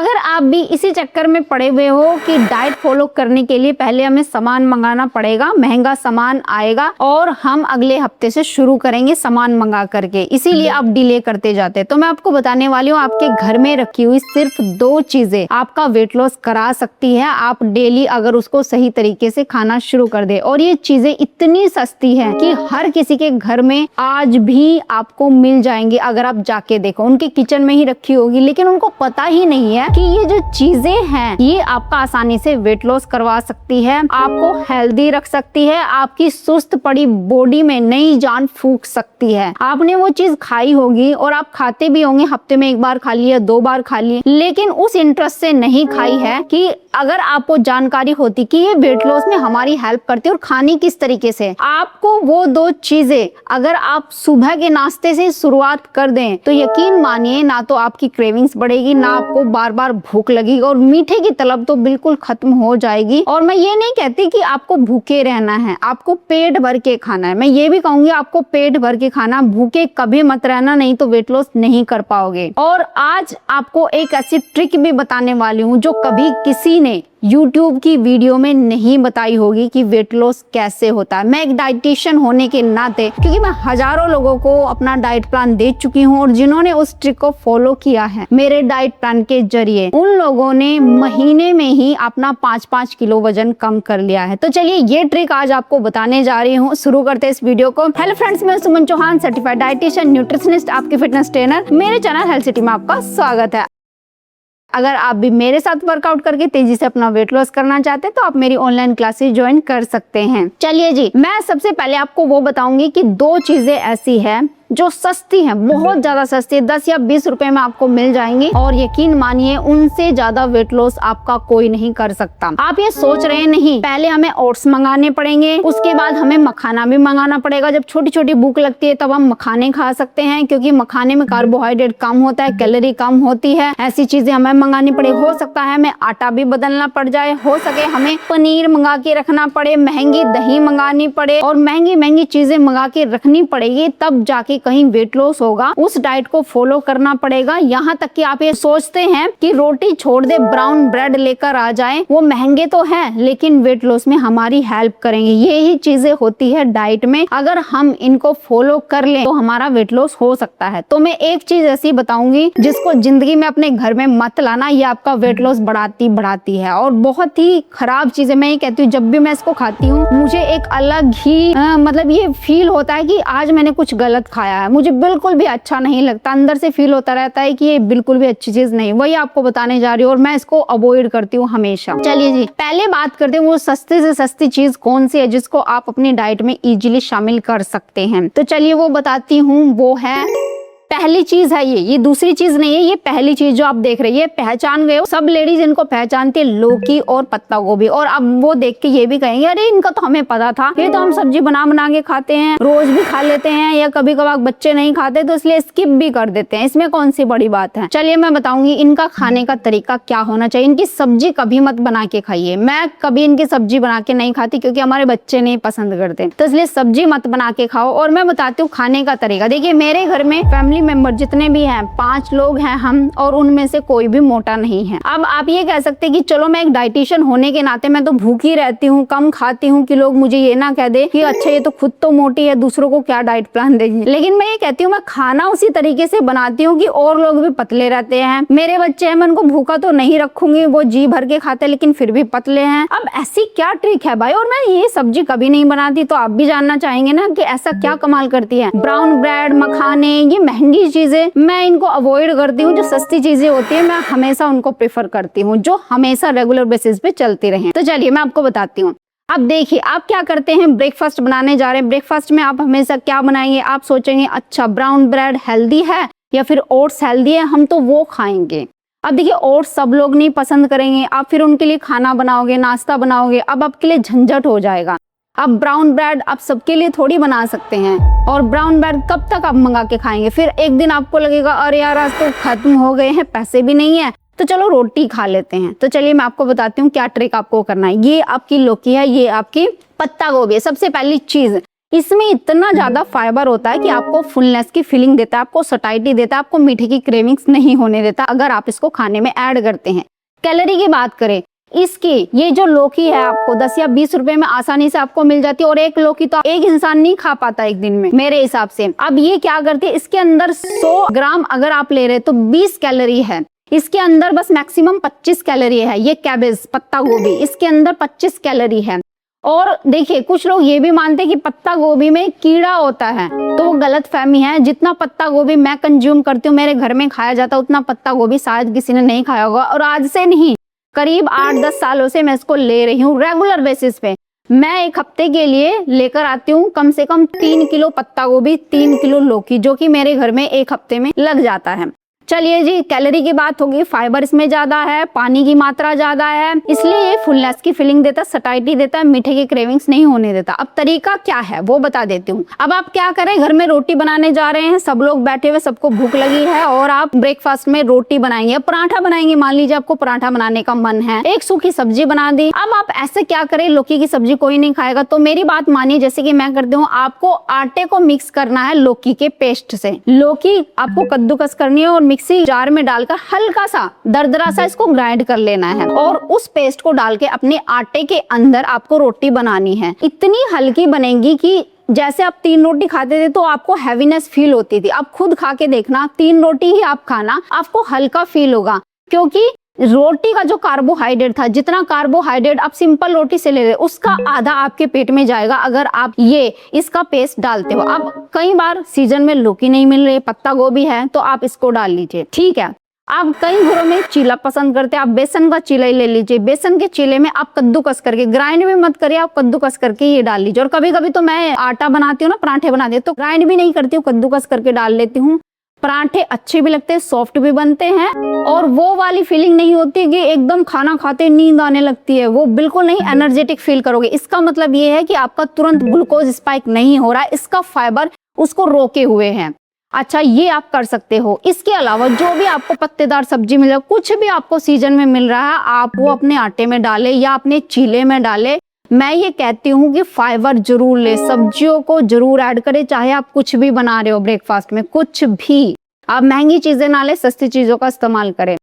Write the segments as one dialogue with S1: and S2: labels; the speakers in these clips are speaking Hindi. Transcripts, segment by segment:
S1: अगर आप भी इसी चक्कर में पड़े हुए हो कि डाइट फॉलो करने के लिए पहले हमें सामान मंगाना पड़ेगा, महंगा सामान आएगा और हम अगले हफ्ते से शुरू करेंगे सामान मंगा करके, इसीलिए आप डिले करते जाते हैं, तो मैं आपको बताने वाली हूँ आपके घर में रखी हुई सिर्फ 2 चीजें आपका वेट लॉस करा सकती है। आप डेली अगर उसको सही तरीके से खाना शुरू कर दे, और ये चीजें इतनी सस्ती है कि हर किसी के घर में आज भी आपको मिल जाएंगी। अगर आप जाके देखो उनके किचन में ही रखी होगी, लेकिन उनको पता ही नहीं है कि ये जो चीजें हैं ये आपका आसानी से वेट लॉस करवा सकती है, आपको हेल्दी रख सकती है, आपकी सुस्त पड़ी बॉडी में नई जान फूंक सकती है। आपने वो चीज खाई होगी और आप खाते भी होंगे, हफ्ते में 1 बार खा लिया, 2 बार खा लिए, लेकिन उस इंटरेस्ट से नहीं खाई है कि अगर आपको जानकारी होती कि ये वेट लॉस में हमारी हेल्प करती है और खानी किस तरीके से, आपको वो 2 चीजें अगर आप सुबह के नाश्ते से शुरुआत कर दें तो यकीन मानिए ना तो आपकी क्रेविंग्स बढ़ेगी, ना आपको बार बार भूख लगेगी, और मीठे की तलब तो बिल्कुल खत्म हो जाएगी। और मैं ये नहीं कहती कि आपको भूखे रहना है, आपको पेट भर के खाना है। मैं ये भी कहूंगी आपको पेट भर के खाना, भूखे कभी मत रहना, नहीं तो वेट लॉस नहीं कर पाओगे। और आज आपको एक ऐसी ट्रिक भी बताने वाली हूँ जो कभी किसी ने YouTube की वीडियो में नहीं बताई होगी कि वेट लॉस कैसे होता है। मैं एक डाइटिशियन होने के नाते, क्योंकि मैं हजारों लोगों को अपना डाइट प्लान दे चुकी हूँ और जिन्होंने उस ट्रिक को फॉलो किया है मेरे डाइट प्लान के जरिए, उन लोगों ने महीने में ही अपना 5-5 किलो वजन कम कर लिया है। तो चलिए ये ट्रिक आज आपको बताने जा रही हूँ, शुरू करते हैं इस वीडियो को। हेलो फ्रेंड्स, मैं सुमन चौहान, सर्टिफाइड डाइटिशियन, न्यूट्रिशनिस्ट, आपकी फिटनेस ट्रेनर। मेरे चैनल हेल्थ सिटी में आपका स्वागत है। अगर आप भी मेरे साथ वर्कआउट करके तेजी से अपना वेट लॉस करना चाहते हैं तो आप मेरी ऑनलाइन क्लासेस ज्वाइन कर सकते हैं। चलिए जी, मैं सबसे पहले आपको वो बताऊंगी कि 2 चीजें ऐसी है जो सस्ती है, बहुत ज्यादा सस्ती है, 10 या 20 रुपए में आपको मिल जाएंगी, और यकीन मानिए उनसे ज्यादा वेट लॉस आपका कोई नहीं कर सकता। आप ये सोच रहे हैं नहीं, पहले हमें ओट्स मंगाने पड़ेंगे, उसके बाद हमें मखाना भी मंगाना पड़ेगा। जब छोटी छोटी भूख लगती है तब हम मखाने खा सकते हैं, क्योंकि मखाने में कार्बोहाइड्रेट कम होता है, कैलोरी कम होती है। ऐसी चीजें हमें मंगानी पड़े, हो सकता है हमें आटा भी बदलना पड़ जाए, हो सके हमें पनीर मंगा के रखना पड़े, महंगी दही मंगानी पड़े, और महंगी महंगी चीजें मंगा के रखनी पड़ेगी, तब जाके कहीं वेट लॉस होगा। उस डाइट को फॉलो करना पड़ेगा। यहाँ तक कि आप ये सोचते हैं कि रोटी छोड़ दे, ब्राउन ब्रेड लेकर आ जाए, वो महंगे तो है लेकिन वेट लॉस में हमारी हेल्प करेंगे। यही चीजें होती है डाइट में, अगर हम इनको फॉलो कर लें तो हमारा वेट लॉस हो सकता है। तो मैं एक चीज ऐसी बताऊंगी जिसको जिंदगी में अपने घर में मत लाना, ये आपका वेट लॉस बढ़ाती है, और बहुत ही खराब चीज है। मैं ये कहती हूँ जब भी मैं इसको खाती हूँ मुझे एक अलग ही मतलब ये फील होता है कि आज मैंने कुछ गलत खाया है, मुझे बिल्कुल भी अच्छा नहीं लगता, अंदर से फील होता रहता है कि ये बिल्कुल भी अच्छी चीज नहीं। वही आपको बताने जा रही हूँ और मैं इसको अवॉइड करती हूँ हमेशा। चलिए जी, पहले बात करते हैं वो सस्ते से सस्ती चीज कौन सी है जिसको आप अपनी डाइट में इजीली शामिल कर सकते हैं। तो चलिए वो बताती हूँ, वो है पहली चीज है ये दूसरी चीज नहीं है, ये पहली चीज जो आप देख रहे हैं, ये पहचान गए हो, सब लेडीज इनको पहचानती है, लौकी और पत्ता गोभी। और अब वो देख के ये भी कहेंगे अरे इनका तो हमें पता था, ये तो हम सब्जी बना के खाते हैं, रोज भी खा लेते हैं, या कभी कभार बच्चे नहीं खाते तो इसलिए स्किप भी कर देते हैं, इसमें कौन सी बड़ी बात है। चलिए मैं बताऊंगी इनका खाने का तरीका क्या होना चाहिए। इनकी सब्जी कभी मत बना के खाइए, मैं कभी इनकी सब्जी बना के नहीं खाती क्योंकि हमारे बच्चे नहीं पसंद करते, तो इसलिए सब्जी मत बना के खाओ। और मैं बताती हूँ खाने का तरीका। देखिए मेरे घर में फैमिली मेंबर जितने भी हैं, 5 लोग हैं हम, और उनमें से कोई भी मोटा नहीं है। अब आप ये कह सकते हैं कि चलो मैं एक डाइटिशियन होने के नाते मैं तो भूखी रहती हूँ, कम खाती हूँ, कि लोग मुझे ये ना कह दे कि अच्छा ये तो खुद तो मोटी है, दूसरों को क्या डाइट प्लान देगी। लेकिन मैं ये कहती हूँ मैं खाना उसी तरीके से बनाती हूँ कि और लोग भी पतले रहते हैं। मेरे बच्चे हैं, मैं उनको भूखा तो नहीं रखूंगी, वो जी भर के खाते हैं लेकिन फिर भी पतले हैं। अब ऐसी क्या ट्रिक है भाई। और मैं ये सब्जी कभी नहीं बनाती, तो आप भी जानना चाहेंगे ना कि ऐसा क्या कमाल करती है। ब्राउन ब्रेड, मखाने, ये महंगी चीजें मैं इनको अवॉइड करती हूँ। जो सस्ती चीजें होती है मैं हमेशा उनको प्रेफर करती हूँ, जो हमेशा रेगुलर बेसिस पे चलती रहे। तो चलिए मैं आपको बताती हूँ। अब देखिए आप क्या करते हैं, ब्रेकफास्ट बनाने जा रहे हैं। ब्रेकफास्ट में आप हमेशा क्या बनाएंगे, आप सोचेंगे अच्छा ब्राउन ब्रेड हेल्दी है या फिर ओट्स हेल्दी है, हम तो वो खाएंगे। अब देखिए ओट्स सब लोग नहीं पसंद करेंगे, आप फिर उनके लिए खाना बनाओगे, नाश्ता बनाओगे, अब आपके लिए झंझट हो जाएगा। अब ब्राउन ब्रेड आप सबके लिए थोड़ी बना सकते हैं, और ब्राउन ब्रेड कब तक आप मंगा के खाएंगे। फिर एक दिन आपको लगेगा अरे यार आज तो खत्म हो गए हैं, पैसे भी नहीं है, तो चलो रोटी खा लेते हैं। तो चलिए मैं आपको बताती हूँ क्या ट्रिक आपको करना है। ये आपकी लौकी है, ये आपकी पत्ता गोभी है। सबसे पहली चीज इसमें इतना ज्यादा फाइबर होता है कि आपको फुलनेस की फीलिंग देता है, आपको सटाइटी देता है, आपको मीठे की क्रेविंग्स नहीं होने देता अगर आप इसको खाने में ऐड करते हैं। कैलोरी की बात करें, इसकी ये जो लौकी है आपको 10 या 20 रुपए में आसानी से आपको मिल जाती है, और एक लौकी तो एक इंसान नहीं खा पाता एक दिन में मेरे हिसाब से। अब ये क्या करती है, इसके अंदर 100 ग्राम अगर आप ले रहे हैं तो 20 कैलोरी है, इसके अंदर बस मैक्सिमम 25 कैलोरी है। ये कैबेज पत्ता गोभी, इसके अंदर 25 कैलोरी है। और देखिए कुछ लोग ये भी मानते हैं कि पत्ता गोभी में कीड़ा होता है, तो वो गलत फहमी है। जितना पत्ता गोभी मैं कंज्यूम करती हूँ, मेरे घर में खाया जाता है, उतना पत्ता गोभी शायद किसी ने नहीं खाया होगा। और आज से नहीं, करीब 8-10 सालों से मैं इसको ले रही हूँ रेगुलर बेसिस पे। मैं एक हफ्ते के लिए लेकर आती हूँ कम से कम 3 किलो पत्ता गोभी, 3 किलो लौकी, जो कि मेरे घर में एक हफ्ते में लग जाता है। चलिए जी, कैलोरी की बात होगी, फाइबर इसमें ज्यादा है, पानी की मात्रा ज्यादा है, इसलिए ये फुलनेस की फीलिंग देता है, सटाइटी देता है, मीठे की क्रेविंग्स नहीं होने देता। अब तरीका क्या है वो बता देती हूँ। अब आप क्या करें, घर में रोटी बनाने जा रहे हैं, सब लोग बैठे हुए, सबको भूख लगी है और आप ब्रेकफास्ट में रोटी बनाएंगे, पराठा बनाएंगे। मान लीजिए आपको पराठा बनाने का मन है, एक सूखी सब्जी बना दी। अब आप ऐसे क्या करें, लौकी की सब्जी कोई नहीं खाएगा, तो मेरी बात मानिए, जैसे कि मैं करती हूँ, आपको आटे को मिक्स करना है लौकी के पेस्ट से। लौकी आपको कद्दूकस करनी है और मिक्सी जार में डालकर हल्का सा दरदरा सा इसको ग्राइंड कर लेना है, और उस पेस्ट को डाल के अपने आटे के अंदर आपको रोटी बनानी है। इतनी हल्की बनेगी कि जैसे आप 3 रोटी खाते थे तो आपको हैवीनेस फील होती थी। आप खुद खा के देखना, 3 रोटी ही आप खाना, आपको हल्का फील होगा, क्योंकि रोटी का जो कार्बोहाइड्रेट था, जितना कार्बोहाइड्रेट आप सिंपल रोटी से ले रहे उसका आधा आपके पेट में जाएगा अगर आप ये इसका पेस्ट डालते हो। अब कई बार सीजन में लौकी नहीं मिल रही, पत्ता गोभी है, तो आप इसको डाल लीजिए, ठीक है। आप कई घरों में चीला पसंद करते हैं, आप बेसन का चीला ही ले लीजिए। बेसन के चीले में आप कद्दूकस करके, ग्राइंड भी मत करिए, आप कद्दूकस करके ये डाल लीजिए। और कभी कभी तो मैं आटा बनाती हूँ ना, पराठे बनाती हूँ, तो ग्राइंड भी नहीं करती हूँ, कद्दूकस करके डाल लेती हूँ। पराठे अच्छे भी लगते हैं, सॉफ्ट भी बनते हैं, और वो वाली फीलिंग नहीं होती कि एकदम खाना खाते नींद आने लगती है, वो बिल्कुल नहीं, एनर्जेटिक फील करोगे। इसका मतलब ये है कि आपका तुरंत ग्लूकोज स्पाइक नहीं हो रहा है, इसका फाइबर उसको रोके हुए है। अच्छा, ये आप कर सकते हो। इसके अलावा जो भी आपको पत्तेदार सब्जी मिल रहा है, कुछ भी आपको सीजन में मिल रहा है, आप वो अपने आटे में डालें या अपने चीले में डालें। मैं ये कहती हूँ कि फाइबर जरूर ले, सब्जियों को जरूर ऐड करें, चाहे आप कुछ भी बना रहे हो ब्रेकफास्ट में, कुछ भी। आप महंगी चीजें ना ले, सस्ती चीजों का इस्तेमाल करें।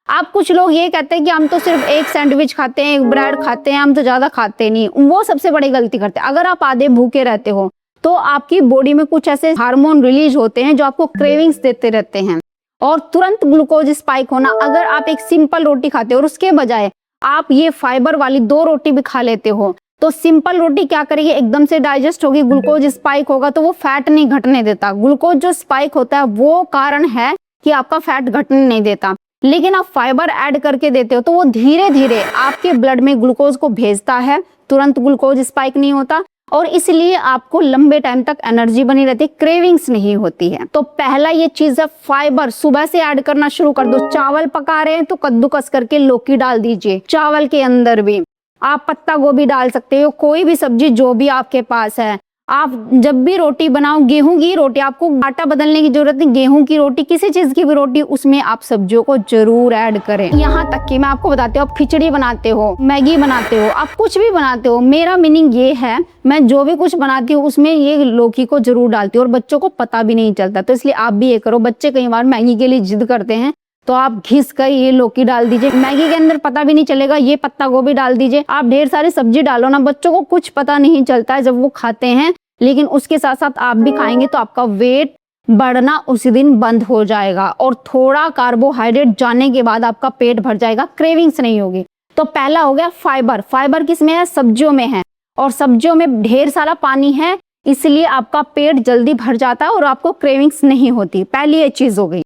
S1: आप कुछ लोग ये कहते हैं कि हम तो सिर्फ एक सैंडविच खाते हैं, एक ब्रेड खाते हैं, हम तो ज्यादा खाते नहीं, वो सबसे बड़ी गलती करते हैं। अगर आप आधे भूखे रहते हो तो आपकी बॉडी में कुछ ऐसे हार्मोन रिलीज होते हैं जो आपको क्रेविंग्स देते रहते हैं और तुरंत ग्लूकोज स्पाइक होना। अगर आप एक सिंपल रोटी खाते हो और उसके बजाय आप ये फाइबर वाली 2 रोटी भी खा लेते हो, तो सिंपल रोटी क्या करेगी, एकदम से डाइजेस्ट होगी, ग्लूकोज स्पाइक होगा, तो वो फैट नहीं घटने देता। ग्लूकोज जो स्पाइक होता है वो कारण है कि आपका फैट घटने नहीं देता। लेकिन आप फाइबर ऐड करके देते हो तो वो धीरे धीरे आपके ब्लड में ग्लूकोज को भेजता है, तुरंत ग्लूकोज स्पाइक नहीं होता, और इसलिए आपको लंबे टाइम तक एनर्जी बनी रहती है, क्रेविंग्स नहीं होती है। तो पहला ये चीज है, फाइबर सुबह से ऐड करना शुरू कर दो। चावल पका रहे हैं तो कद्दूकस करके लौकी डाल दीजिए, चावल के अंदर भी आप पत्ता गोभी डाल सकते हो, कोई भी सब्जी जो भी आपके पास है। आप जब भी रोटी बनाओ, गेहूं की रोटी, आपको आटा बदलने की जरूरत नहीं, गेहूं की रोटी, किसी चीज की भी रोटी, उसमें आप सब्जियों को जरूर ऐड करें। यहाँ तक कि मैं आपको बताती हूँ, आप खिचड़ी बनाते हो, मैगी बनाते हो, आप कुछ भी बनाते हो, मेरा मीनिंग ये है, मैं जो भी कुछ बनाती हूँ उसमें ये लौकी को जरूर डालती हूँ, और बच्चों को पता भी नहीं चलता। तो इसलिए आप भी ये करो। बच्चे कई बार मैगी के लिए जिद करते हैं, तो आप घिस कर ये लौकी डाल दीजिए, मैगी के अंदर पता भी नहीं चलेगा। ये पत्ता गोभी डाल दीजिए, आप ढेर सारी सब्जी डालो ना, बच्चों को कुछ पता नहीं चलता है जब वो खाते हैं। लेकिन उसके साथ साथ आप भी खाएंगे तो आपका वेट बढ़ना उसी दिन बंद हो जाएगा, और थोड़ा कार्बोहाइड्रेट जाने के बाद आपका पेट भर जाएगा, क्रेविंग्स नहीं होगी। तो पहला हो गया फाइबर। फाइबर किसमें है, सब्जियों में है, और सब्जियों में ढेर सारा पानी है, इसलिए आपका पेट जल्दी भर जाता है और आपको क्रेविंग्स नहीं होती। पहली ये चीज हो गई।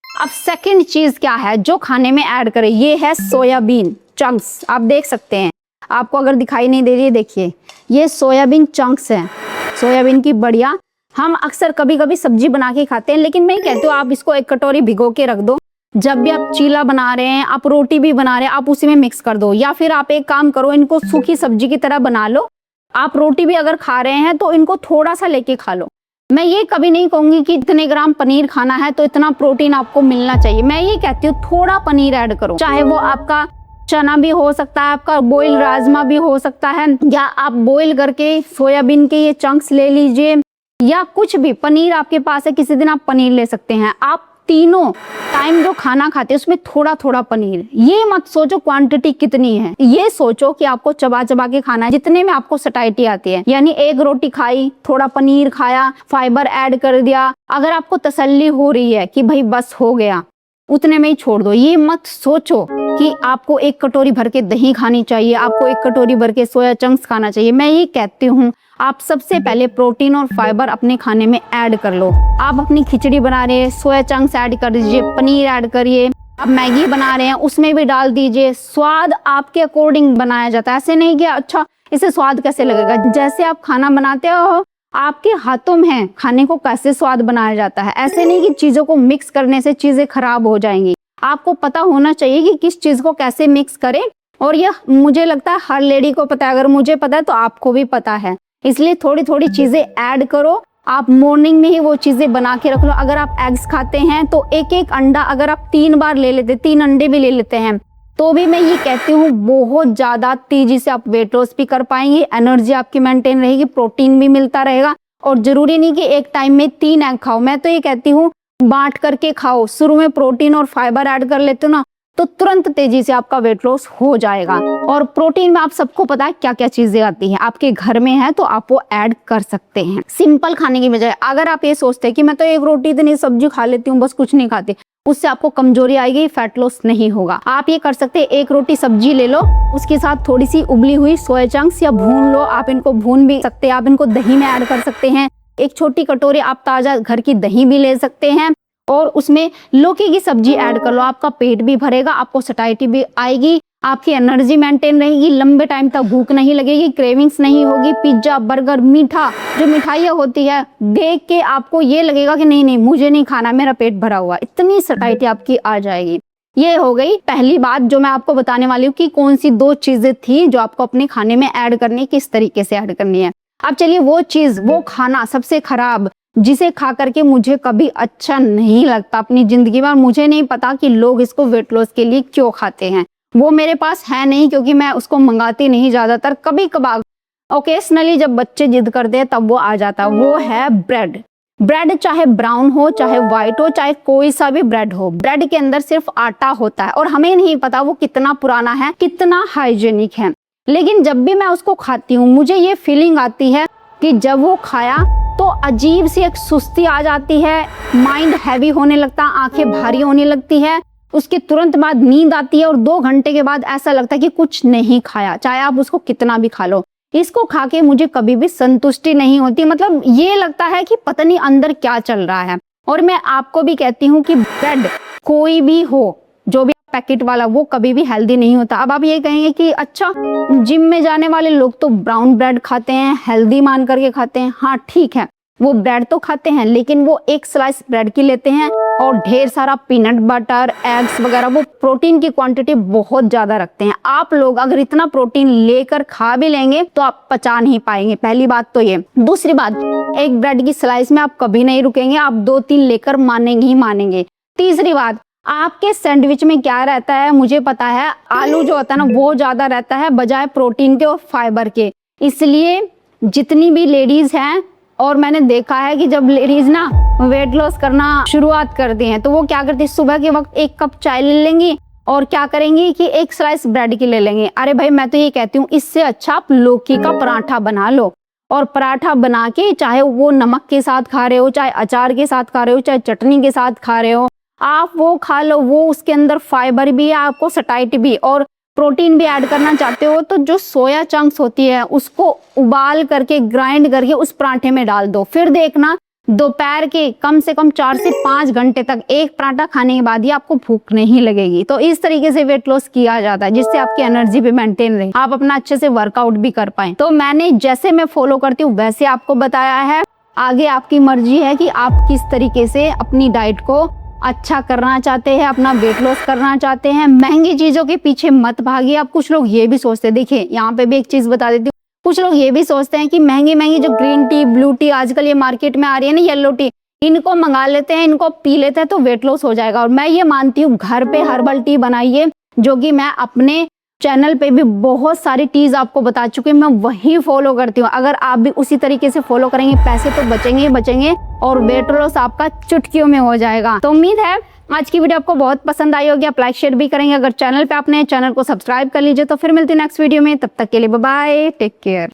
S1: अब सेकंड चीज क्या है जो खाने में ऐड करें, ये है सोयाबीन चंक्स। आप देख सकते हैं, आपको अगर दिखाई नहीं दे रही है, देखिए ये सोयाबीन चंक्स हैं, सोयाबीन की बढ़िया। हम अक्सर कभी कभी सब्जी बना के खाते हैं, लेकिन मैं कहती हूँ आप इसको एक कटोरी भिगो के रख दो। जब भी आप चीला बना रहे हैं, आप रोटी भी बना रहे हैं, आप उसी में मिक्स कर दो। या फिर आप एक काम करो, इनको सूखी सब्जी की तरह बना लो। आप रोटी भी अगर खा रहे हैं तो इनको थोड़ा सा लेके खा लो। मैं ये कभी नहीं कहूंगी कि इतने ग्राम पनीर खाना है तो इतना प्रोटीन आपको मिलना चाहिए। मैं ये कहती हूँ थोड़ा पनीर ऐड करो, चाहे वो आपका चना भी हो सकता है आपका, बॉईल राजमा भी हो सकता है, या आप बॉईल करके सोयाबीन के ये चंक्स ले लीजिए, या कुछ भी, पनीर आपके पास है, किसी दिन आप पनीर ले सकते हैं। आप तीनों टाइम जो खाना खाते हैं उसमें थोड़ा थोड़ा पनीर, ये मत सोचो क्वांटिटी कितनी है, ये सोचो कि आपको चबा चबा के खाना है, जितने में आपको सटाइटी आती है। यानी एक रोटी खाई, थोड़ा पनीर खाया, फाइबर ऐड कर दिया। अगर आपको तसल्ली हो रही है कि भाई बस हो गया, उतने में ही छोड़ दो। ये मत सोचो कि आपको एक कटोरी भर के दही खानी चाहिए, आपको एक कटोरी भर के सोया चंक्स खाना चाहिए। मैं ये कहती हूँ आप सबसे पहले प्रोटीन और फाइबर अपने खाने में ऐड कर लो। आप अपनी खिचड़ी बना रहे हैं, सोया चंक्स ऐड कर दीजिए, पनीर ऐड करिए। आप मैगी बना रहे हैं, उसमें भी डाल दीजिए। स्वाद आपके अकॉर्डिंग बनाया जाता है, ऐसे नहीं कि अच्छा इसे स्वाद कैसे लगेगा। जैसे आप खाना बनाते हो, आपके हाथों में है खाने को कैसे स्वाद बनाया जाता है। ऐसे नहीं कि चीजों को मिक्स करने से चीजें खराब हो जाएंगी। आपको पता होना चाहिए कि किस चीज को कैसे मिक्स करें, और यह मुझे लगता है हर लेडी को पता है। अगर मुझे पता है तो आपको भी पता है। इसलिए थोड़ी थोड़ी चीजें ऐड करो। आप मॉर्निंग में ही वो चीजें बना के रख लो। अगर आप एग्स खाते हैं तो एक एक अंडा अगर आप 3 बार ले लेते, 3 अंडे भी ले लेते हैं, तो भी मैं ये कहती हूँ बहुत ज्यादा तेजी से आप वेट लॉस भी कर पाएंगे। एनर्जी आपकी मेंटेन रहेगी, प्रोटीन भी मिलता रहेगा। और जरूरी नहीं कि एक टाइम में 3 एग खाओ, मैं तो ये कहती हूँ बांट करके खाओ। शुरू में प्रोटीन और फाइबर ऐड कर लेते हो ना, तो तुरंत तेजी से आपका वेट लॉस हो जाएगा। और प्रोटीन में आप सबको पता है क्या क्या चीजें आती हैं, आपके घर में है तो आप वो ऐड कर सकते हैं। सिंपल खाने की बजाय अगर आप ये सोचते हैं कि मैं तो एक रोटी इतनी सब्जी खा लेती हूँ, बस कुछ नहीं खाती, उससे आपको कमजोरी आएगी, फैट लॉस नहीं होगा। आप ये कर सकते हैं, एक रोटी सब्जी ले लो, उसके साथ थोड़ी सी उबली हुई सोया चंक्स या भून लो। आप इनको भून भी सकते हैं, आप इनको दही में ऐड कर सकते हैं। एक छोटी कटोरी आप ताजा घर की दही भी ले सकते हैं, और उसमें लौकी की सब्जी ऐड कर लो। आपका पेट भी भरेगा, आपको सटाइटी भी आएगी, आपकी एनर्जी मेंटेन रहेगी, लंबे टाइम तक भूख नहीं लगेगी, क्रेविंग्स नहीं होगी। पिज्जा, बर्गर, मीठा, जो मिठाइयाँ होती है, देख के आपको ये लगेगा कि नहीं नहीं मुझे नहीं खाना, मेरा पेट भरा हुआ। इतनी सटाइटी आपकी आ जाएगी। ये हो गई पहली बात जो मैं आपको बताने वाली हूँ कि कौन सी 2 चीजें थी जो आपको अपने खाने में ऐड करनी है, किस तरीके से ऐड करनी है। अब चलिए वो चीज, वो खाना सबसे खराब जिसे खा करके मुझे कभी अच्छा नहीं लगता अपनी जिंदगी में, और मुझे नहीं पता कि लोग इसको वेट लॉस के लिए क्यों खाते हैं। वो मेरे पास है नहीं, क्योंकि मैं उसको मंगाती नहीं ज्यादातर, कभी कभार ओकेशनली जब बच्चे जिद करते हैं तब वो आ जाता है। वो है ब्रेड। ब्रेड चाहे ब्राउन हो, चाहे व्हाइट हो, चाहे कोई सा भी ब्रेड हो, ब्रेड के अंदर सिर्फ आटा होता है और हमें नहीं पता वो कितना पुराना है, कितना हाइजेनिक है। लेकिन जब भी मैं उसको खाती हूँ मुझे ये फीलिंग आती है कि जब वो खाया तो अजीब सी एक सुस्ती आ जाती है, माइंड हैवी होने लगता है, आंखें भारी होने लगती है, उसके तुरंत बाद नींद आती है, और 2 घंटे के बाद ऐसा लगता है कि कुछ नहीं खाया, चाहे आप उसको कितना भी खा लो। इसको खा के मुझे कभी भी संतुष्टि नहीं होती, मतलब ये लगता है कि पता नहीं अंदर क्या चल रहा है। और मैं आपको भी कहती हूँ कि ब्रेड कोई भी हो, जो भी पैकेट वाला, वो कभी भी हेल्दी नहीं होता। अब आप ये कहेंगे कि अच्छा जिम में जाने वाले लोग तो ब्राउन ब्रेड खाते हैं, हेल्दी मान करके खाते हैं। हाँ ठीक है, वो ब्रेड तो खाते हैं, लेकिन वो एक स्लाइस ब्रेड की लेते हैं और ढेर सारा पीनट बटर, एग्स वगैरह, वो प्रोटीन की क्वांटिटी बहुत ज्यादा रखते हैं। आप लोग अगर इतना प्रोटीन लेकर खा भी लेंगे तो आप पचा नहीं पाएंगे, पहली बात तो ये। दूसरी बात, एक ब्रेड की स्लाइस में आप कभी नहीं रुकेंगे, आप 2-3 लेकर मानेंगे ही मानेंगे। तीसरी बात, आपके सैंडविच में क्या रहता है मुझे पता है, आलू जो होता है ना वो ज्यादा रहता है बजाय प्रोटीन के और फाइबर के। इसलिए जितनी भी लेडीज हैं, और मैंने देखा है कि जब लेडीज ना वेट लॉस करना शुरुआत करती हैं तो वो क्या करती है, सुबह के वक्त 1 कप चाय ले लेंगी और क्या करेंगी कि 1 स्लाइस ब्रेड की ले लेंगे। अरे भाई मैं तो ये कहती हूँ इससे अच्छा आप लौकी का पराठा बना लो, और पराठा बना के चाहे वो नमक के साथ खा रहे हो, चाहे अचार के साथ खा रहे हो, चाहे चटनी के साथ खा रहे हो, आप वो खा लो। वो उसके अंदर फाइबर भी है, आपको सटाइटी भी और प्रोटीन भी ऐड करना चाहते हो तो जो सोया चंक्स होती है उसको उबाल करके ग्राइंड करके उस पराठे में डाल दो। फिर देखना दोपहर के कम से कम 4 से 5 घंटे तक एक पराठा खाने के बाद ही आपको भूख नहीं लगेगी। तो इस तरीके से वेट लॉस किया जाता है, जिससे आपकी एनर्जी भी मेंटेन रहे, आप अपना अच्छे से वर्कआउट भी कर पाए। तो मैंने जैसे मैं फॉलो करती हूँ वैसे आपको बताया है, आगे आपकी मर्जी है कि आप किस तरीके से अपनी डाइट को अच्छा करना चाहते हैं, अपना वेट लॉस करना चाहते हैं। महंगी चीजों के पीछे मत भागिए। अब कुछ लोग ये भी सोचते हैं, देखिए यहाँ पे भी एक चीज बता देती हूँ, कुछ लोग ये भी सोचते हैं कि महंगी महंगी जो ग्रीन टी, ब्लू टी आजकल ये मार्केट में आ रही है ना, येलो टी, इनको मंगा लेते हैं, इनको पी लेते हैं तो वेट लॉस हो जाएगा। और मैं ये मानती हूँ घर पे हर्बल टी बनाइए, जो कि मैं अपने चैनल पे भी बहुत सारी टीज आपको बता चुके हैं, मैं वही फॉलो करती हूँ। अगर आप भी उसी तरीके से फॉलो करेंगे, पैसे तो बचेंगे ही बचेंगे और वेट लॉस आपका चुटकियों में हो जाएगा। तो उम्मीद है आज की वीडियो आपको बहुत पसंद आई होगी, आप लाइक शेयर भी करेंगे। अगर चैनल पे आपने चैनल को सब्सक्राइब कर लीजिए। तो फिर मिलती है नेक्स्ट वीडियो में, तब तक के लिए बाय बाय, टेक केयर।